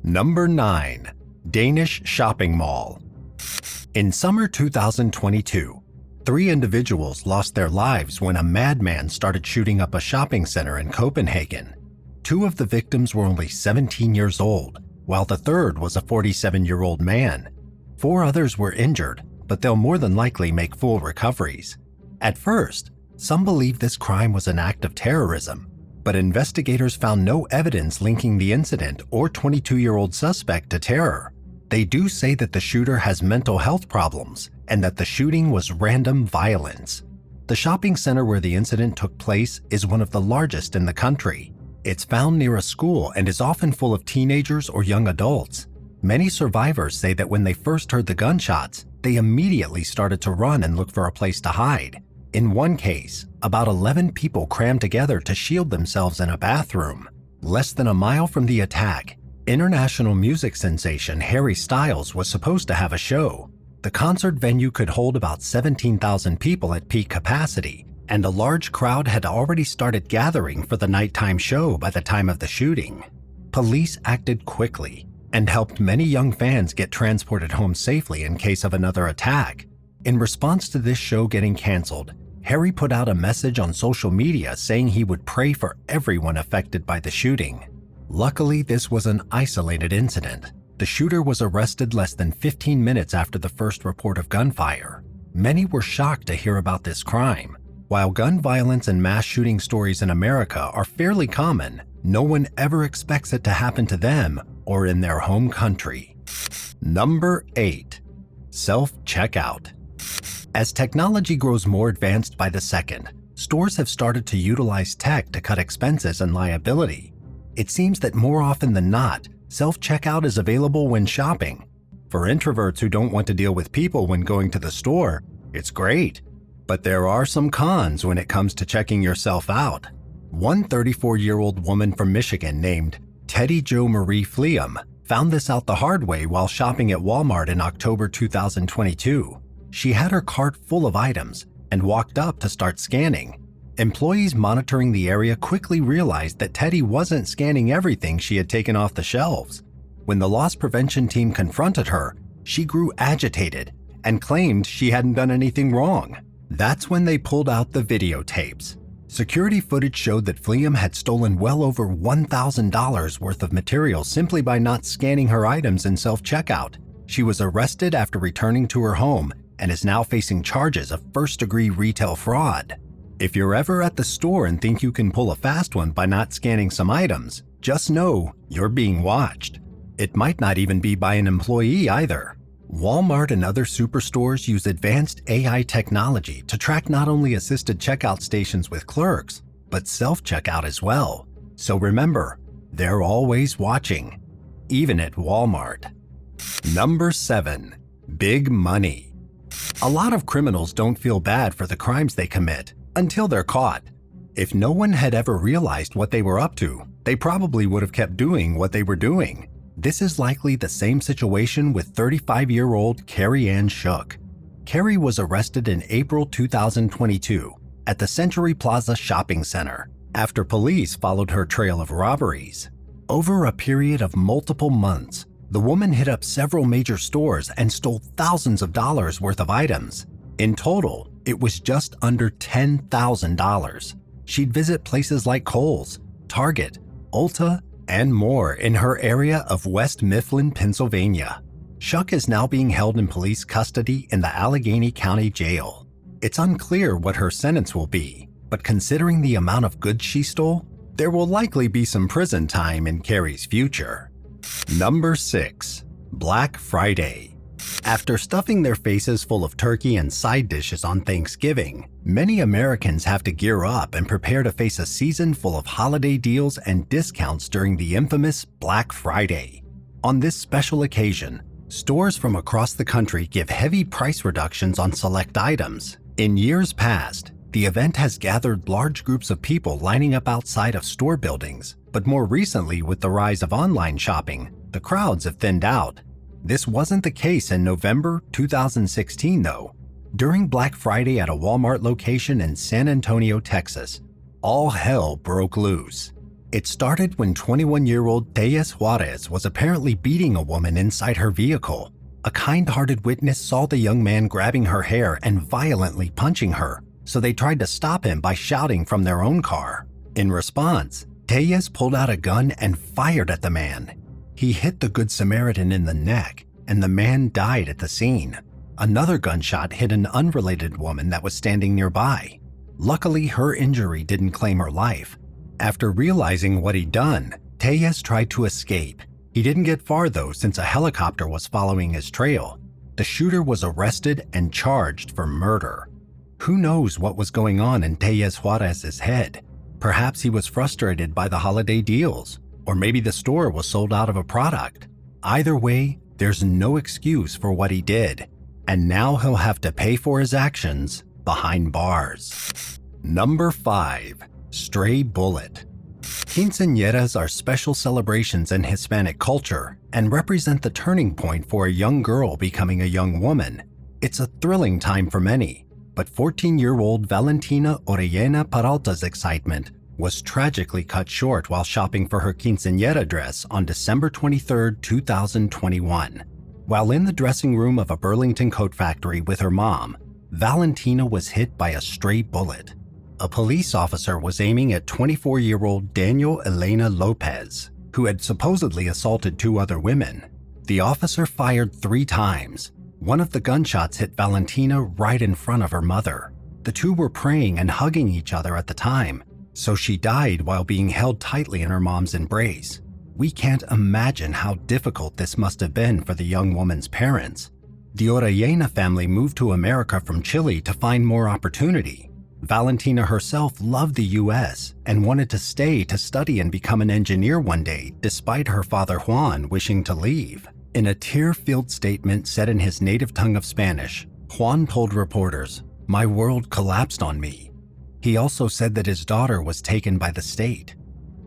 Number 9. Danish shopping mall. In summer 2022, 3 individuals lost their lives when a madman started shooting up a shopping center in Copenhagen. 2 of the victims were only 17 years old, while the third was a 47-year-old man. 4 others were injured, but they'll more than likely make full recoveries. At first, some believed this crime was an act of terrorism, but investigators found no evidence linking the incident or 22-year-old suspect to terror. They do say that the shooter has mental health problems and that the shooting was random violence. The shopping center where the incident took place is one of the largest in the country. It's found near a school and is often full of teenagers or young adults. Many survivors say that when they first heard the gunshots, they immediately started to run and look for a place to hide. In one case, about 11 people crammed together to shield themselves in a bathroom. Less than a mile from the attack, international music sensation Harry Styles was supposed to have a show. The concert venue could hold about 17,000 people at peak capacity, and a large crowd had already started gathering for the nighttime show by the time of the shooting. Police acted quickly and helped many young fans get transported home safely in case of another attack. In response to this show getting canceled, Harry put out a message on social media saying he would pray for everyone affected by the shooting. Luckily, this was an isolated incident. The shooter was arrested less than 15 minutes after the first report of gunfire. Many were shocked to hear about this crime. While gun violence and mass shooting stories in America are fairly common, no one ever expects it to happen to them or in their home country. Number 8. Self-checkout. As technology grows more advanced by the second, stores have started to utilize tech to cut expenses and liability. It seems that more often than not, self-checkout is available when shopping. For introverts who don't want to deal with people when going to the store, it's great. But there are some cons when it comes to checking yourself out. One 34-year-old woman from Michigan named Teddy Jo Marie Fleam found this out the hard way while shopping at Walmart in October 2022. She had her cart full of items and walked up to start scanning. Employees monitoring the area quickly realized that Teddy wasn't scanning everything she had taken off the shelves. When the loss prevention team confronted her, she grew agitated and claimed she hadn't done anything wrong. That's when they pulled out the videotapes. Security footage showed that Fleam had stolen well over $1,000 worth of material simply by not scanning her items in self-checkout. She was arrested after returning to her home and is now facing charges of first-degree retail fraud. If you're ever at the store and think you can pull a fast one by not scanning some items, just know you're being watched. It might not even be by an employee either. Walmart and other superstores use advanced AI technology to track not only assisted checkout stations with clerks, but self-checkout as well. So remember, they're always watching, even at Walmart. Number 7. Big money. A lot of criminals don't feel bad for the crimes they commit until they're caught. If no one had ever realized what they were up to, they probably would have kept doing what they were doing. This is likely the same situation with 35-year-old Carrie Ann Shook. Carrie was arrested in April 2022 at the Century Plaza Shopping Center after police followed her trail of robberies. Over a period of multiple months, the woman hit up several major stores and stole thousands of dollars worth of items. In total, it was just under $10,000. She'd visit places like Kohl's, Target, Ulta, and more in her area of West Mifflin, Pennsylvania. Shook is now being held in police custody in the Allegheny County Jail. It's unclear what her sentence will be, but considering the amount of goods she stole, there will likely be some prison time in Carrie's future. Number 6. Black Friday. After stuffing their faces full of turkey and side dishes on Thanksgiving, many Americans have to gear up and prepare to face a season full of holiday deals and discounts during the infamous Black Friday. On this special occasion, stores from across the country give heavy price reductions on select items. In years past, the event has gathered large groups of people lining up outside of store buildings, but more recently, with the rise of online shopping, the crowds have thinned out. This wasn't the case in November 2016, though. During Black Friday at a Walmart location in San Antonio, Texas, all hell broke loose. It started when 21-year-old Tellez Juarez was apparently beating a woman inside her vehicle. A kind-hearted witness saw the young man grabbing her hair and violently punching her, so they tried to stop him by shouting from their own car. In response, Tellez pulled out a gun and fired at the man. He hit the Good Samaritan in the neck, and the man died at the scene. Another gunshot hit an unrelated woman that was standing nearby. Luckily, her injury didn't claim her life. After realizing what he'd done, Tellez tried to escape. He didn't get far though, since a helicopter was following his trail. The shooter was arrested and charged for murder. Who knows what was going on in Tellez Juarez's head? Perhaps he was frustrated by the holiday deals, or maybe the store was sold out of a product. Either way, there's no excuse for what he did, and now he'll have to pay for his actions behind bars. Number 5. Stray bullet. Quinceañeras are special celebrations in Hispanic culture and represent the turning point for a young girl becoming a young woman. It's a thrilling time for many, but 14-year-old Valentina Orellana Peralta's excitement was tragically cut short while shopping for her quinceañera dress on December 23, 2021. While in the dressing room of a Burlington coat factory with her mom, Valentina was hit by a stray bullet. A police officer was aiming at 24-year-old Daniel Elena Lopez, who had supposedly assaulted 2 other women. The officer fired 3 times. One of the gunshots hit Valentina right in front of her mother. The two were praying and hugging each other at the time, so she died while being held tightly in her mom's embrace. We can't imagine how difficult this must have been for the young woman's parents. The Orellana family moved to America from Chile to find more opportunity. Valentina herself loved the US and wanted to stay to study and become an engineer one day, despite her father Juan wishing to leave. In a tear-filled statement said in his native tongue of Spanish, Juan told reporters, "My world collapsed on me." He also said that his daughter was taken by the state.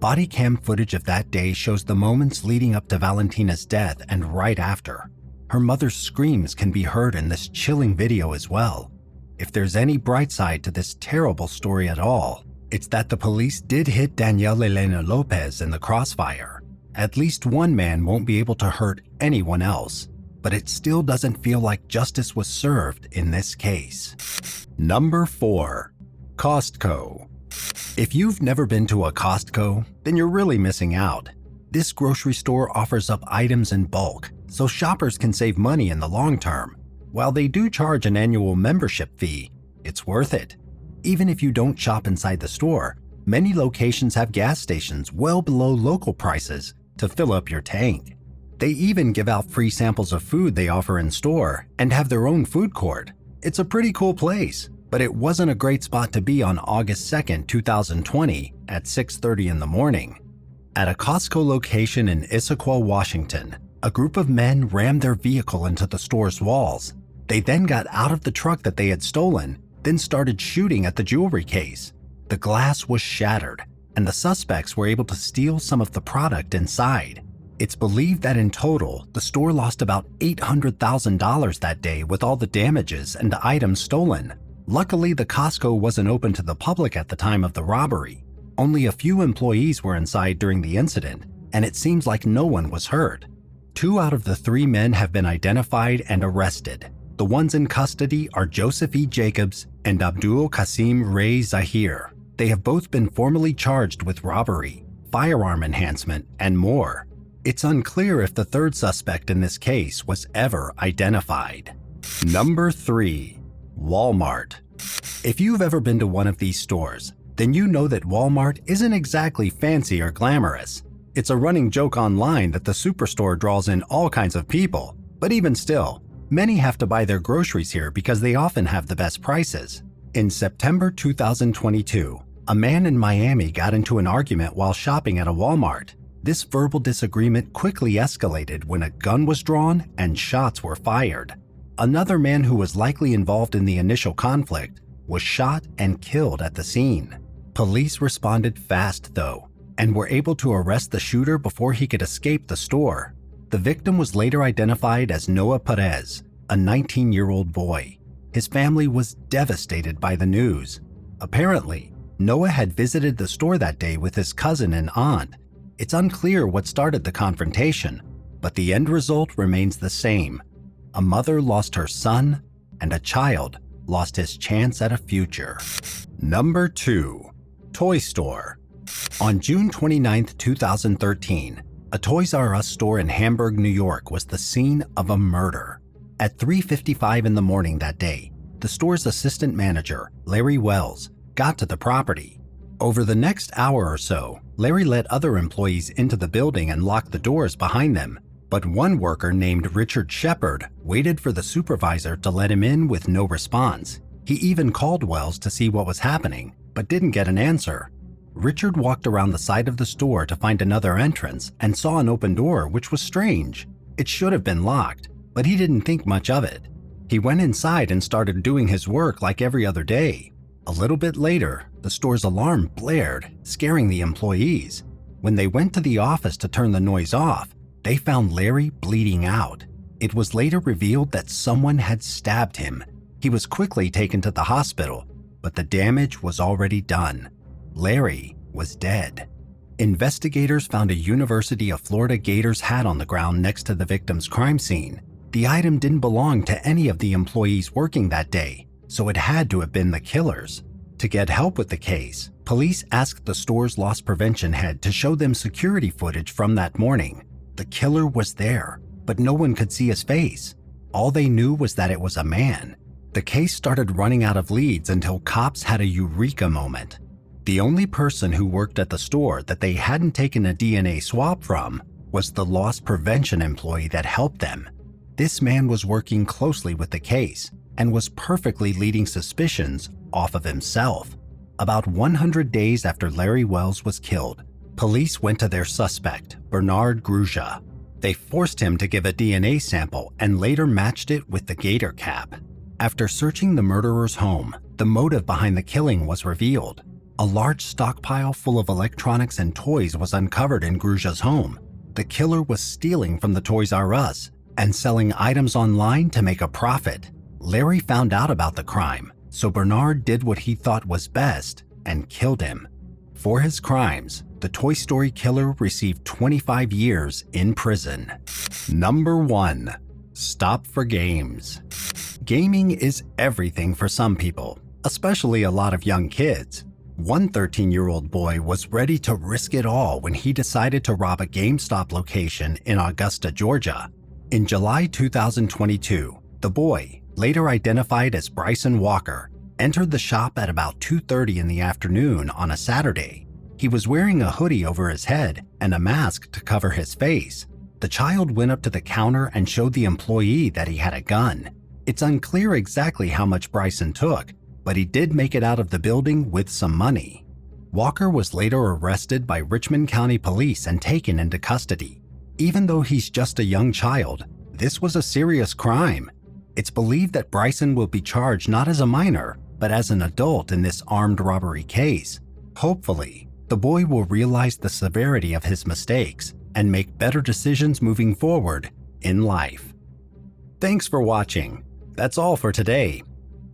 Body cam footage of that day shows the moments leading up to Valentina's death and right after. Her mother's screams can be heard in this chilling video as well. If there's any bright side to this terrible story at all, it's that the police did hit Daniel Elena Lopez in the crossfire. At least one man won't be able to hurt anyone else, but it still doesn't feel like justice was served in this case. Number 4. COSTCO. If you've never been to a Costco, then you're really missing out. This grocery store offers up items in bulk, so shoppers can save money in the long term. While they do charge an annual membership fee, it's worth it. Even if you don't shop inside the store, many locations have gas stations well below local prices to fill up your tank. They even give out free samples of food they offer in store and have their own food court. It's a pretty cool place, but it wasn't a great spot to be on August 2nd, 2020 at 6:30 in the morning. At a Costco location in Issaquah, Washington, a group of men rammed their vehicle into the store's walls. They then got out of the truck that they had stolen, then started shooting at the jewelry case. The glass was shattered, and the suspects were able to steal some of the product inside. It's believed that in total, the store lost about $800,000 that day with all the damages and items stolen. Luckily, the Costco wasn't open to the public at the time of the robbery. Only a few employees were inside during the incident, and it seems like no one was hurt. 2 out of the 3 men have been identified and arrested. The ones in custody are Joseph E. Jacobs and Abdul Qasim Ray Zahir. They have both been formally charged with robbery, firearm enhancement, and more. It's unclear if the third suspect in this case was ever identified. Number 3. Walmart. If you've ever been to one of these stores, then you know that Walmart isn't exactly fancy or glamorous. It's a running joke online that the superstore draws in all kinds of people, but even still, many have to buy their groceries here because they often have the best prices. In September 2022, a man in Miami got into an argument while shopping at a Walmart. This verbal disagreement quickly escalated when a gun was drawn and shots were fired. Another man who was likely involved in the initial conflict was shot and killed at the scene. Police responded fast though, and were able to arrest the shooter before he could escape the store. The victim was later identified as Noah Perez, a 19-year-old boy. His family was devastated by the news. Apparently, Noah had visited the store that day with his cousin and aunt. It's unclear what started the confrontation, but the end result remains the same. A mother lost her son, and a child lost his chance at a future. Number 2. Toy Store. On June 29, 2013, a Toys R Us store in Hamburg, New York was the scene of a murder. At 3:55 in the morning that day, the store's assistant manager, Larry Wells, got to the property. Over the next hour or so, Larry let other employees into the building and locked the doors behind them. But one worker named Richard Shepard waited for the supervisor to let him in with no response. He even called Wells to see what was happening, but didn't get an answer. Richard walked around the side of the store to find another entrance and saw an open door, which was strange. It should have been locked, but he didn't think much of it. He went inside and started doing his work like every other day. A little bit later, the store's alarm blared, scaring the employees. When they went to the office to turn the noise off, they found Larry bleeding out. It was later revealed that someone had stabbed him. He was quickly taken to the hospital, but the damage was already done. Larry was dead. Investigators found a University of Florida Gators hat on the ground next to the victim's crime scene. The item didn't belong to any of the employees working that day, so it had to have been the killer's. To get help with the case, police asked the store's loss prevention head to show them security footage from that morning. The killer was there, but no one could see his face. All they knew was that it was a man. The case started running out of leads until cops had a eureka moment. The only person who worked at the store that they hadn't taken a DNA swab from was the loss prevention employee that helped them. This man was working closely with the case and was perfectly leading suspicions off of himself. About 100 days after Larry Wells was killed, police went to their suspect, Bernard Gruja. They forced him to give a DNA sample and later matched it with the gator cap. After searching the murderer's home, the motive behind the killing was revealed. A large stockpile full of electronics and toys was uncovered in Gruja's home. The killer was stealing from the Toys R Us and selling items online to make a profit. Larry found out about the crime, so Bernard did what he thought was best and killed him. For his crimes, the Toy Story killer received 25 years in prison. Number 1. Stop for games. Gaming is everything for some people, especially a lot of young kids. One 13-year-old boy was ready to risk it all when he decided to rob a GameStop location in Augusta, Georgia. In July 2022, the boy, later identified as Bryson Walker, entered the shop at about 2:30 in the afternoon on a Saturday. He was wearing a hoodie over his head and a mask to cover his face. The child went up to the counter and showed the employee that he had a gun. It's unclear exactly how much Bryson took, but he did make it out of the building with some money. Walker was later arrested by Richmond County Police and taken into custody. Even though he's just a young child, this was a serious crime. It's believed that Bryson will be charged not as a minor, but as an adult in this armed robbery case. Hopefully, the boy will realize the severity of his mistakes and make better decisions moving forward in life. Thanks for watching. That's all for today.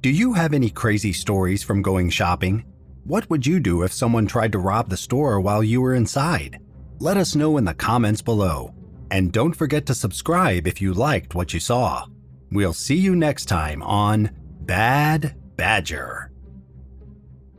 Do you have any crazy stories from going shopping? What would you do if someone tried to rob the store while you were inside? Let us know in the comments below. And don't forget to subscribe if you liked what you saw. We'll see you next time on Bad Badger.